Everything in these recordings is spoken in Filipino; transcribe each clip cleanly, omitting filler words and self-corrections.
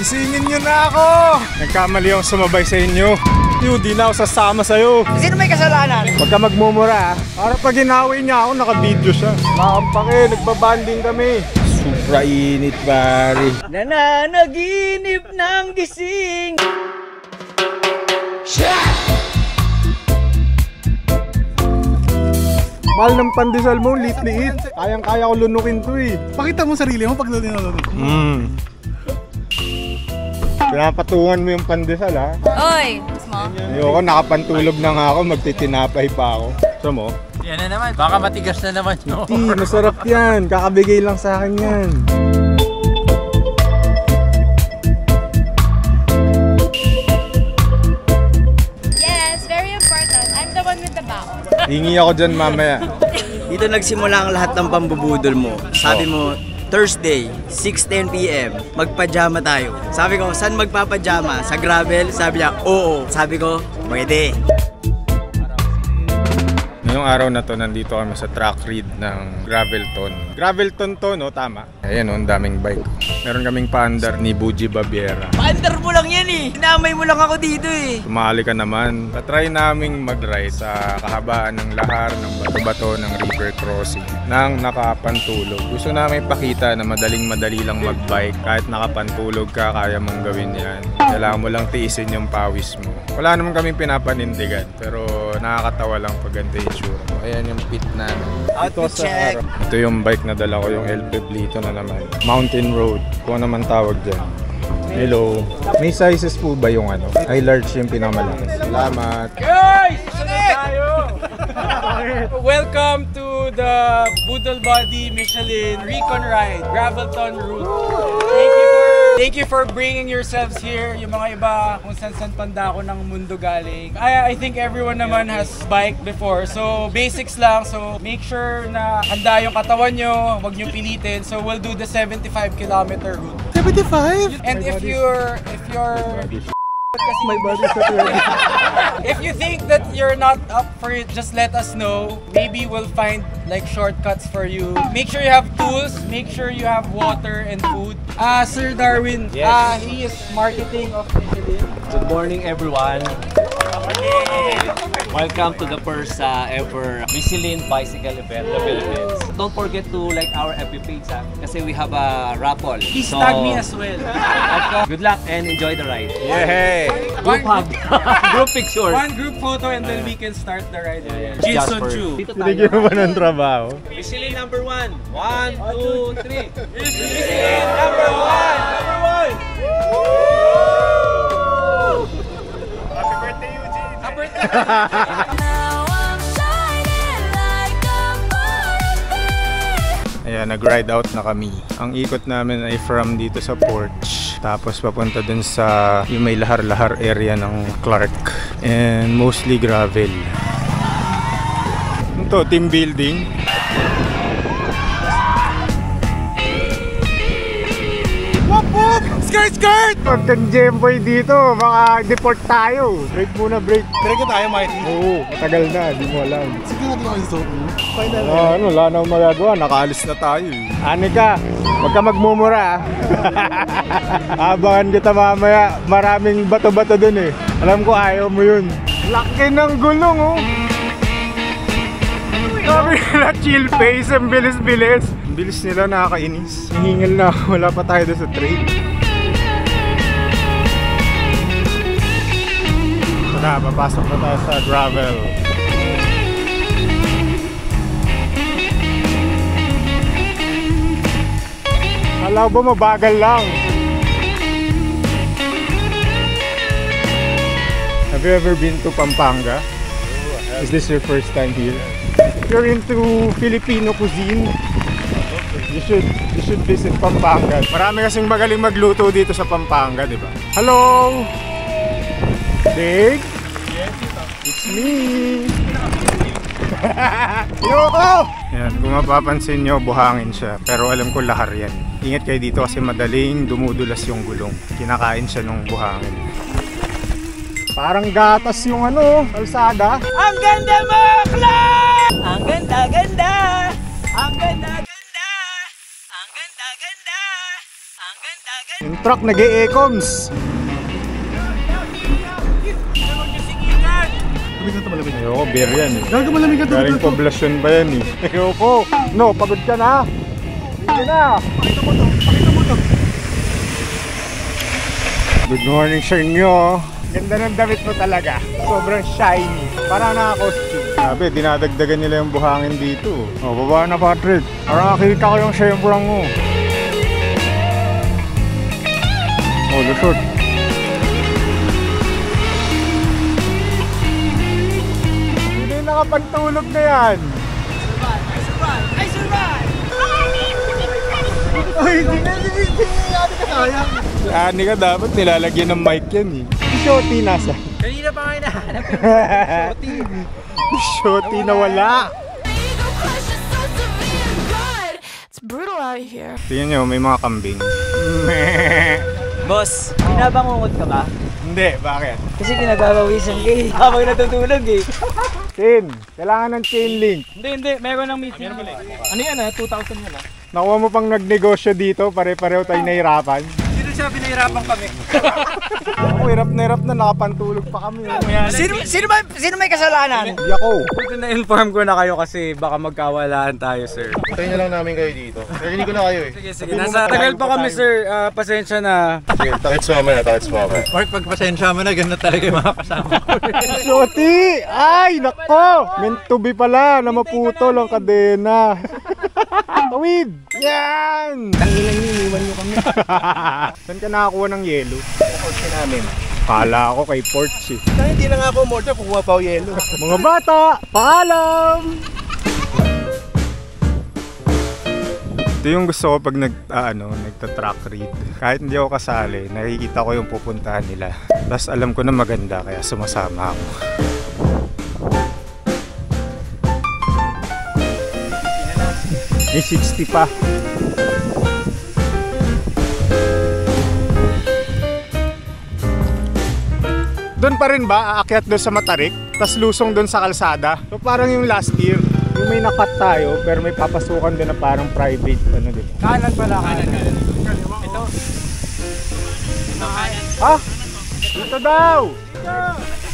Gisingin nyo na ako! Nagkamali akong sumabay sa inyo. Di na ako sasama sa'yo. Sino may kasalanan? Huwag ka magmumura. Para pag ginawin niya ako, naka-video siya. Makampake, nagbabanding kami. Sobra init, pare. Nananaginip ng gising. Mahal ng pandesal mo, liit-liit. Kayang-kaya ko lunukin to eh. Pakita mo sarili mo pag nilunok. Pinapatungan mo yung pandesal ha. Oy, small. Ayoko, nakapantulog na nga ako, magtitinapay pa ako. So mo? Yan na naman, baka matigas na naman yun. Hindi, masarap yan. Kakabigay lang sa akin yan. Yes, very important. I'm the one with the bow. Hingi ako dyan mamaya. Dito nagsimula ang lahat ng pambubudol mo. Sabi mo, Thursday, 6:10 PM, magpajama tayo. Sabi ko, saan magpapajama? Sa gravel? Sabi niya, oo. Sabi ko, pwede. Ngayong araw na to, nandito kami sa track read ng Gravelton. Gravelton to, no? Tama. Ayan, no? Ang daming bike. Meron kaming paandar ni Buji Babiera. Paandar mo lang yan eh. Sinamay mo lang ako dito eh. Tumali ka naman. Tatry naming mag-ride sa kahabaan ng lahar, ng bato-bato, ng river crossing, nang nakapantulog. Gusto namin pakita na madaling-madali lang mag-bike. Kahit nakapantulog ka, kaya mong gawin yan. Kailangan mo lang tiisin yung pawis mo. Wala naman kaming pinapanindigan, pero nakakatawa lang pag ganito yung itsura mo. Ayan yung pit namin. Outfit check. Ito yung bike na dala ko, yung El Pueblito na naman. Mountain Road, kung naman tawag dyan. Hello. May sizes po ba yung ano? Ay, large yung pinakamalaki. Salamat. Guys! Sunod tayo! Welcome to the Budol Body Michelin Recon Ride, Gravelton Route. Thank you for bringing yourselves here. Yung mga iba kung saan panda ako ng mundo galing. I think everyone naman has bike before. So basics lang. So make sure na handa yung katawan nyo. Huwag nyo pilitin. So we'll do the 75-kilometer route. 75? And if you're My body's not ready. if you think that you're not up for it, just let us know. Maybe we'll find like shortcuts for you. Make sure you have tools. Make sure you have water and food. Sir Darwin, Yes. he is marketing of Michelin. Good morning, everyone. Welcome to the first ever Michelin bicycle event in the Philippines. Don't forget to like our FB page kasi we have a raffle. Please tag me as well. Good luck and enjoy the ride. Yay! Group hug. Group picture. One group photo and then we can start the ride. Jason Jasper. Chu. Dito Binigyan mo ba ng trabaho? Michelin number 1. 1, 2, 3. Michelin number one! Number one! Happy birthday, Eugene! Happy birthday! Ayan, nag-ride out na kami. Ang ikot namin ay from dito sa porch. Tapos papunta dun sa yung may lahar-lahar area ng Clark. And mostly gravel. Ito, team building. Wop wop! Skirt skirt! Pag nag-gemboy dito, baka deport tayo. Break muna, break. Break na tayo, Mikey. Oo, matagal na, di mo alam. Sige natin ako isuot mo. Final. Wala na akong magagawa, nakaalis na tayo. Anika, huwag ka magmumura. Abangan kita mamaya, maraming bato-bato dun eh. Alam ko ayaw mo yun. Laki ng gulong oh. Sabi nila chill pace, ang bilis-bilis. Ang bilis nila, nakakainis. Hihingil na, wala pa tayo doon sa trade. So na, papasok na tayo sa gravel. Alam ba mabagal lang? Have you ever been to Pampanga? Is this your first time here? If you're into Filipino cuisine, you should visit Pampanga. Marami kasing magaling magluto dito sa Pampanga, di ba? Hello! Dig? It's me! Yoko! Yan, kung mapapansin nyo, buhangin siya. Pero alam ko lahar yan. Ingat kayo dito kasi madaling dumudulas yung gulong. Kinakain siya nung buhangin. Parang gatas yung ano, kalsada. Ang ganda mo, Clark! Ang ganda-ganda! Ang ganda-ganda! Ang ganda-ganda! Ang ganda-ganda! Yung truck, nag-e-ecoms. Malamig na ito, malamig. Ayoko, beer yan eh. Gago, malamig ka ito. Galing poblasyon ba yan eh? Ayoko. No, pagod ka na. Sige na. Pakita mo to. Good morning sa inyo. Ganda ng damit mo talaga. Sobrang shiny. Parang naka-costume. Sabi, dinadagdagan nila yung buhangin dito. Oh, baba na Patrick. Parang nakikita ko yung siyembrang mo. Oh, lusot. Hindi yung nakapantulog na yan. I survive! Ay, hindi natin kasayang. Ani ka dapat nilalagyan ng mic yan eh. Si Shotty nasa. Kanina pa kayo nahanap yung Shotty na wala. It's brutal out here. Tingnan nyo, may mga kambing. Boss, binabangungot ka ba? Hindi, bakit? Kasi pinagbabawisan ka eh. Habang natutulog eh. Chain, kailangan ng chain link. Hindi. Meron ng meeting. Ano yan 2,000 yun Nakuha mo pang nagnegosyo dito, pare-pareho tayo nahirapan. Dito siya, pinahirapan kami. Ako, hirap na nakapantulog pa kami. Sino may kasalanan? Hindi ako. Pwede na-inform ko na kayo kasi baka magkawalaan tayo, sir. Tayo na lang namin kayo dito. Narinig ko na kayo eh. Sige. Nasa tagal pa kami, sir. Pasensya na. Sige, takits mo ako. Mark, pagpasensya mo na, ganun talaga yung mga kasama ko. Shotty! Ay, nako! Meant to be pala na maputol ang kadena. Tawid! Yan! Tangilan niyo, iniwan niyo kami. Saan ka nakakuha ng yelo? Porche namin. Kala ako kay Porch eh. Kaya hindi na nga ako umorder, kukuha pa ako yelo. Mga bata, paalam! Ito yung gusto ko pag nagta-track read. Kahit hindi ako kasali, nakikita ko yung pupuntahan nila. Tapos alam ko na maganda, kaya sumasama ako. May 60 pa. Doon pa rin ba? Aakyat doon sa Matarik? Tapos lusong doon sa kalsada? So parang yung last year, yung may nakat tayo pero may papasukan doon na parang private diba? Kanan pala, kanan. Ito. Ah! Dito daw!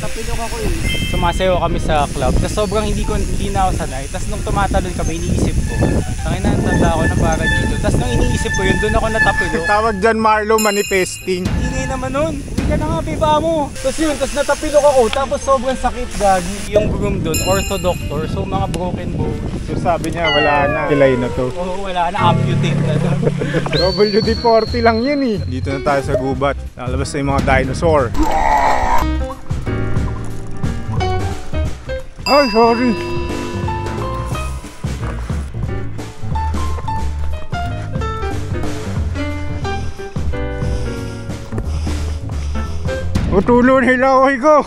Tapilok ako eh. Sumasayaw kami sa club. Tapos sobrang hindi na ako sanay. Tapos nung tumatalon kami, iniisip ko. Tangina, tanda ako na para dito. Tapos nung iniisip ko yun, doon ako natapilok. Tawag dyan Marlo, manifesting. Hindi naman nun. Hindi ka na nga, biba mo. Tapos yun, tapos natapilok ako. Tapos sobrang sakit gagi. Yung room doon, orthodoctor. So mga broken bones. So sabi niya, wala na. Kilay na to. Oo, wala na. Amputate na doon. WD-40 lang yun eh. Dito na tayo sa gubat. Nakalabas na yung mga dinosaur. Ay, sorry. Utulo nila ako ko.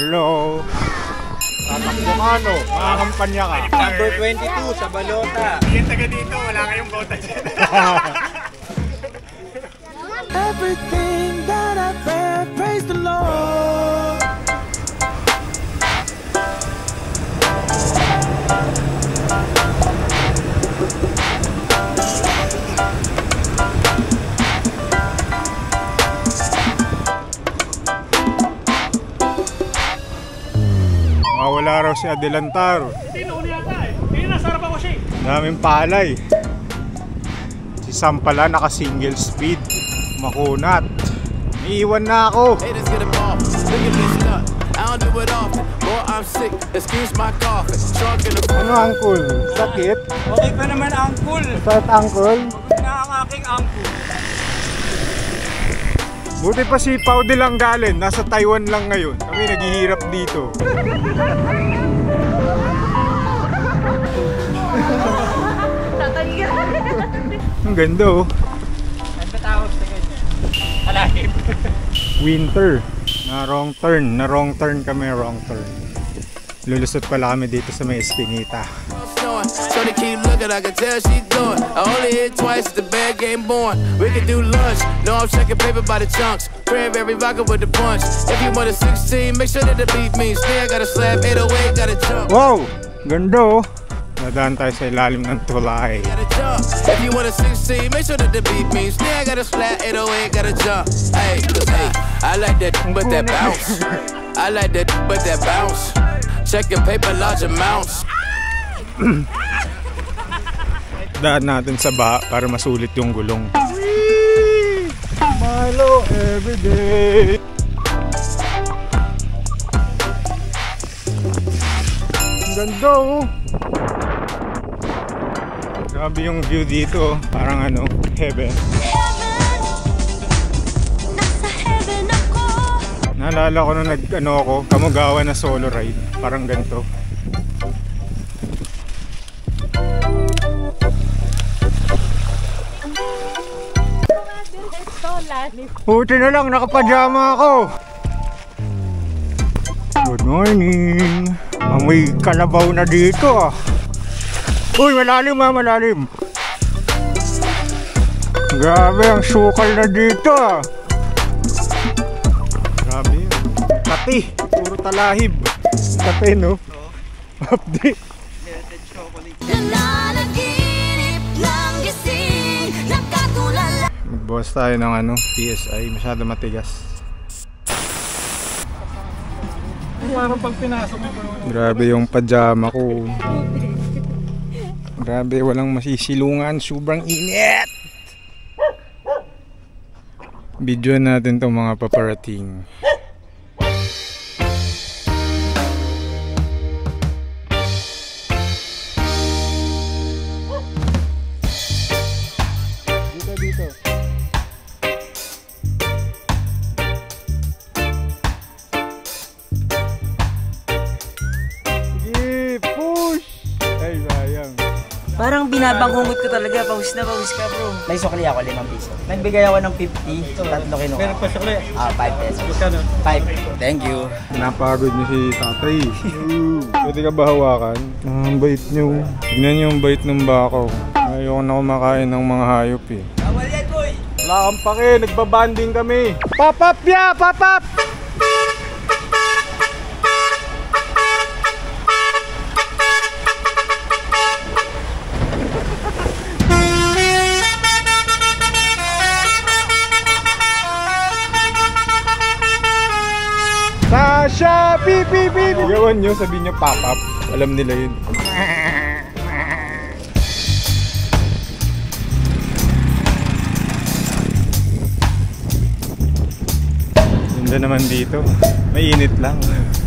Hello. Tatakbo ka no? Makakampanya ka. Number 22 sa balota. Yung taga dito, wala kayong bota dyan. Everything that I've read, praise the Lord. Mawala raw si Adelantar. Daming palay. Si Sam pala naka single speed. Makunat. Iiwan na ako. Haters get involved. Look at me stuck. I don't do it often. Boy, I'm sick. Excuse my cough. Shark in the Ano uncle? Sakit? Okay pa naman, uncle. Sakit uncle? Na ang aking uncle. Buti pa si Pao de Langgalen. Nasa Taiwan lang ngayon. Kami naghihirap dito. Ang ganda oh. Ang tawag sa ganyan. Alahib. Winter. Na wrong turn kami, wrong turn. Lulusot pala kami dito sa may eskinita. snowing. So they keep looking, I can tell she doing. I only hit twice, the bad game born. We can do lunch. No, I'm checking paper by the chunks. Cranberry vodka with the punch. If you want a 16, make sure that the beat means. Stay, I got a slab 808, got a jump. Wow! Ganda oh. Nadaan tayo sa ilalim ng tulay. If you wanna succeed, make sure that the beat means I got a flat 808, gotta jump. Hey, I like that but that bounce. I like that but that bounce. Check your paper, large amounts. Daan natin sa baha para masulit yung gulong. Milo everyday. Ang ganda oh. Grabe yung view dito, parang ano, heaven. Naalala ko nung ako, Kamugawa na solo ride, parang ganito. Buti na lang, nakapajama ako. Good morning. Amoy kalabaw na dito ah. Uy, malalim ah, malalim. Grabe, ang sukal na dito ah. Grabe yun. Kati, puro talahib. Kati no? Update. Magbukas tayo ng ano, PSI. Masyado matigas. Parang pag pinasok mo. Grabe yung pajama ko. Grabe, walang masisilungan. Sobrang init. Video natin itong mga paparating. Dito. Sige, push! Ay, sayang. Parang binabangkungot ko talaga. Pawis na pawis ka bro. May sukli ako, 5 piso. Nagbigay ako ng 50, tatlo kinuha. Meron pa sukli. 5 pesos. 5. Thank you. Napagod niyo si tatay. Pwede ka ba hawakan? Ang bait niyo. Tignan niyo yung bait ng bako. Ayoko na kumakain ng mga hayop eh. Bawal yan boy! Wala kang pake, nagbabanding kami. Pop up ya! Pop up! Sasha! Beep, beep, beep! Gawan nyo, sabihin nyo pop up. Alam nila yun. Ganda naman dito. Mainit lang.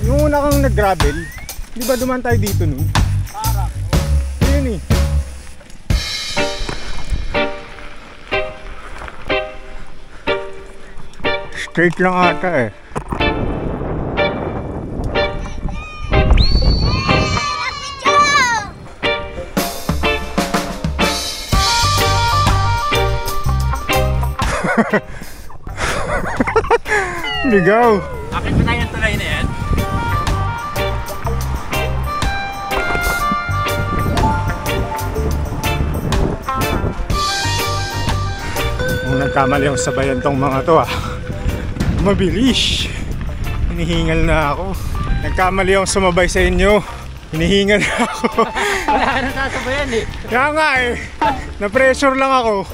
Yung una kang nag-gravel, di ba duman tayo dito nun? Parang. Yun eh. Straight lang ata eh. Ligaw! Akit pa tayo ng tulay na yan. Kung nagkamali ang sabayan tong mga to ah. Mabilis! Hinihingal na ako. Nagkamali akong sumabay sa inyo. Hinihingal na ako. Wala ka nang sasabayan eh. Kaya nga eh. Na-pressure lang ako.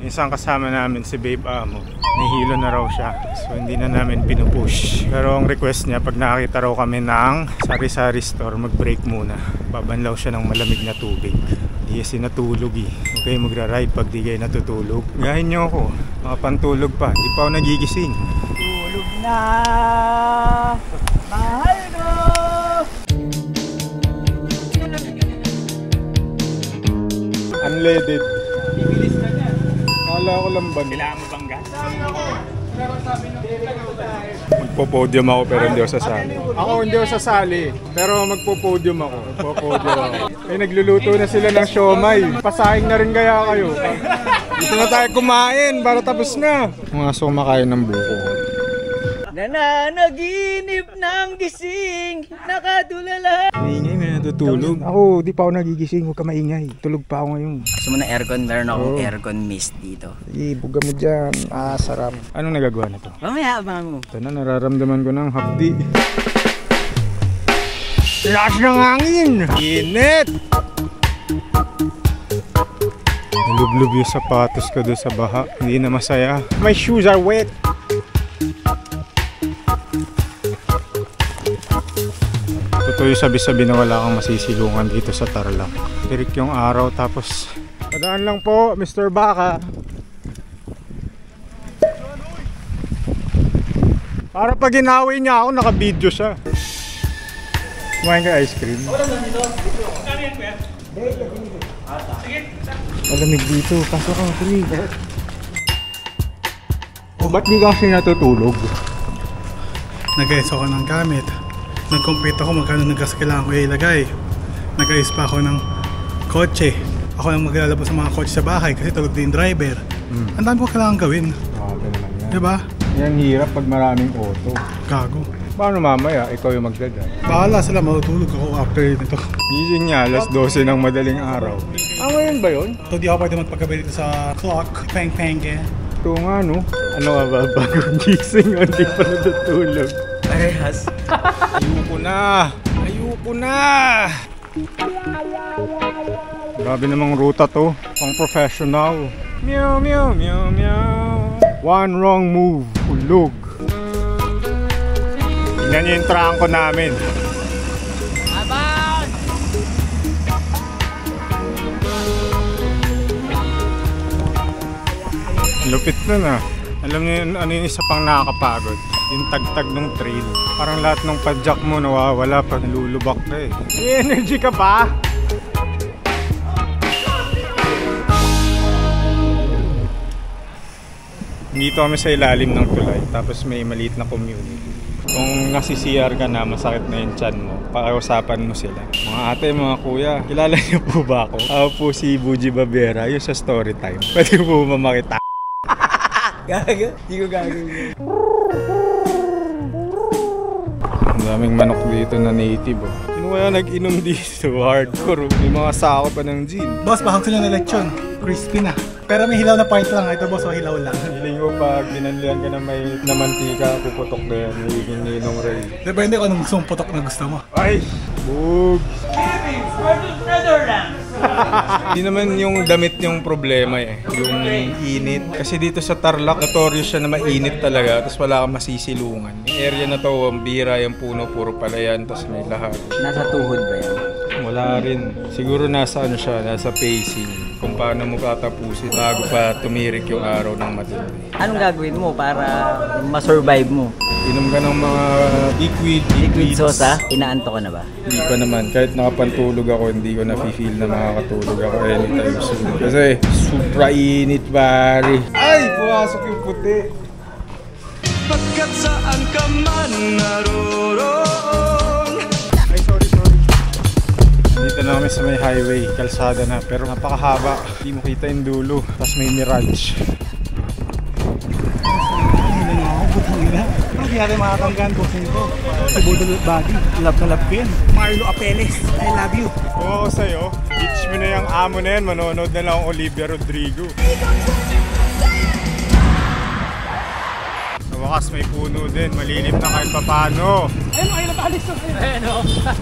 Isang kasama namin si Babe Amo. Nahihilo na raw siya. So hindi na namin pinupush. Pero ang request niya, pag nakakita raw kami ng sari-sari store, mag-break muna. Babanlaw siya ng malamig na tubig. Di kasi natulog eh. Huwag kayo magra-ride pag di kayo natutulog. Gahin niyo ako. Makapantulog pa. Di pa ako nagigising. Tulog na! Mahal ko! Unleaded. Bibilis na niya. Kala ko lang ba? Kailangan mo bang gas? Magpo-podium ako pero hindi ako sasali. Ako hindi ako sasali, pero magpo-podium ako. Ay, nagluluto na sila ng siomay. Pasahing na rin kaya kayo. Dito na tayo kumain para tapos na. Mga aso kumakain ng buko. Nananaginip ng gising, nakatulala. Maingay, may natutulog. Ako, di pa ako nagigising. Huwag ka maingay. Tulog pa ako ngayon. Gusto mo na aircon? Meron akong aircon mist dito. Sige, buga mo dyan. Sarap. Anong nagagawa na to? Mamaya, abangan mo. Ito na, nararamdaman ko ng hapdi. Lakas ng hangin! Init! Nalublob yung sapatos ko doon sa baha. Hindi na masaya. My shoes are wet! Totoo yung sabi-sabi na wala kang masisilungan dito sa Tarlac. Tirik yung araw tapos padaan lang po, Mr. Baka. Para pag ginawi niya ako, naka-video siya. Kumain ka ice cream? Malamig dito, pasok ka, tuloy. Ba't di kasi natutulog? Nag-ayos ako ng gamit. Nag-compute ako magkano nag-gas kailangan ko ilagay. Nag-ayos pa ako ng kotse. Ako lang maglalabas sa mga kotse sa bahay kasi tulog din driver. Ang dami ko kailangan gawin. Grabe naman yan. Diba? Yan hirap pag maraming auto. Gago. Paano mamaya? Ikaw yung magdadrive. Bahala sila, matutulog ako after nito. Gising niya, alas 12 ng madaling araw. Ngayon ba yun? So di ako pwede magpagabi dito sa clock. Peng-peng eh. Ito nga no. Ano nga ba? Bagong gising, hindi pa natutulog. Parehas. Ayoko na! Ayoko na! Grabe namang ruta to. Pang professional. Meow, meow, meow, meow. One wrong move. Ulog. Tingnan nyo yung trangko namin. Abang! Lupit nun ah. Alam niyo yun, ano yung isa pang nakakapagod? Yung tagtag ng trail. Parang lahat ng padjak mo nawawala pag nalulubak ka eh. May energy ka pa? Dito kami sa ilalim ng tulay, tapos may maliit na community. Kung nasi-CR ka na, masakit na yung tiyan mo, pakiusapan mo sila. Mga ate, mga kuya, kilala niyo po ba ako? Ako po si Buji Babera, yung sa story time. Pwede po mamakita. Gago? Hindi ko gagawin. Ang daming manok dito na native oh. Sino kaya nag-inom dito? Hardcore oh. May mga sako pa ng gin. Boss, bahag sila ng lechon. Crispy na. Pero may hilaw na part lang. Ito boss, o hilaw lang. Hiling ko pag binanlihan ka na may namantika, puputok na yan. Magiging ninong Ray. Depende kung anong gustong putok na gusto mo. Ay! Bug! Hindi naman yung damit yung problema eh. Yung init. Kasi dito sa Tarlac, notorious siya na mainit talaga. Tapos wala kang masisilungan. Yung area na to, ang bira, yung puno, puro palayan. Tapos may lahat. Nasa tuhod ba yan? Wala rin. Siguro nasa ano siya, nasa pacing. Kung paano mo tatapusin bago pa tumirik yung araw ng matindi. Anong gagawin mo para ma-survive mo? Inom ka ng mga liquid Sosa? Inaanto ko na ba? Hindi pa naman. Kahit nakapantulog ako, hindi ko na-feel na makakatulog ako anytime soon. Kasi supra init pare. Ay! Pumasok yung puti. Pagkat saan ka man naroon. Ay, sorry. Dito na kami sa may highway, kalsada na. Pero napakahaba. Hindi mo kita yung dulo. Tapos may mirage. Hindi natin makatanggan po ko. Si Budol Bagi, love na love ko yan. Marlo Apeles, I love you. Kung ako sa'yo, ditch mo na yung amo na yan, manonood na lang ang Olivia Rodrigo. Sa wakas may puno din, malilim na kahit papano.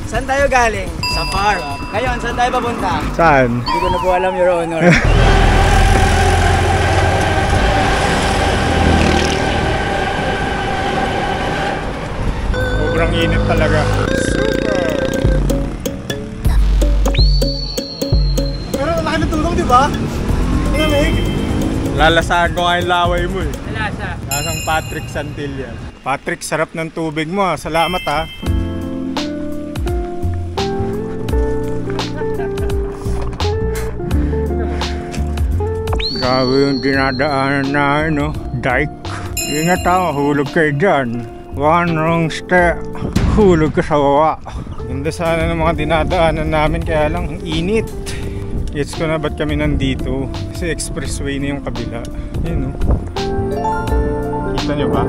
Saan tayo galing? Sa farm. Ngayon, saan tayo papunta? Saan? Hindi ko na po alam, Your Honor. Sobrang init talaga. Pero laki ng tulong, di ba? Lalasahan ko nga yung laway mo eh. Lasa. Lasang Patrick Santillan. Patrick, sarap ng tubig mo ha. Salamat ha. Grabe yung dinadaanan na no? Dike. Ingat ha, hulog kayo dyan. One wrong step, hulog ka sa wawa. Ganda sana ng mga dinadaanan namin, kaya lang ang init. Gets ko na ba't kami nandito. Kasi expressway na yung kabila. Yun no. Kita nyo ba?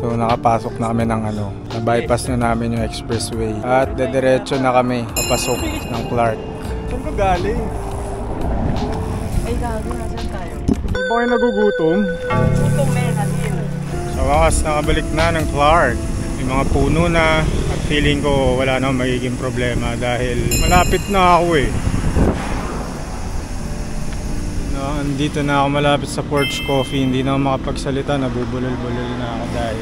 So nakapasok na kami ng na-bypass na namin yung expressway. At dediretso na kami papasok ng Clark. Saan ka galing? Ay, gago, nasan tayo? Hindi ba kayo nagugutom? Gutom natin. Sa wakas, nakabalik na ng Clark. May mga puno na at feeling ko wala na magiging problema dahil malapit na ako eh. Andito na ako malapit sa Porch Coffee, hindi na ako makapagsalita, nabubulol-bulol na ako dahil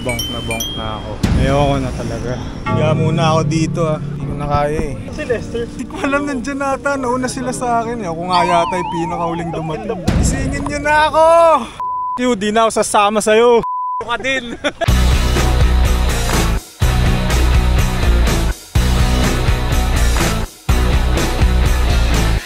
bonk na ako. Ayoko na talaga. Higa muna ako dito hindi ko na kaya eh. Si Lester. Hindi ko alam, nandyan nata, nauna sila sa akin eh. Ako nga yata yung pinakauling dumating. Isingin nyo na ako! Di na ako sasama sa'yo. Ka din.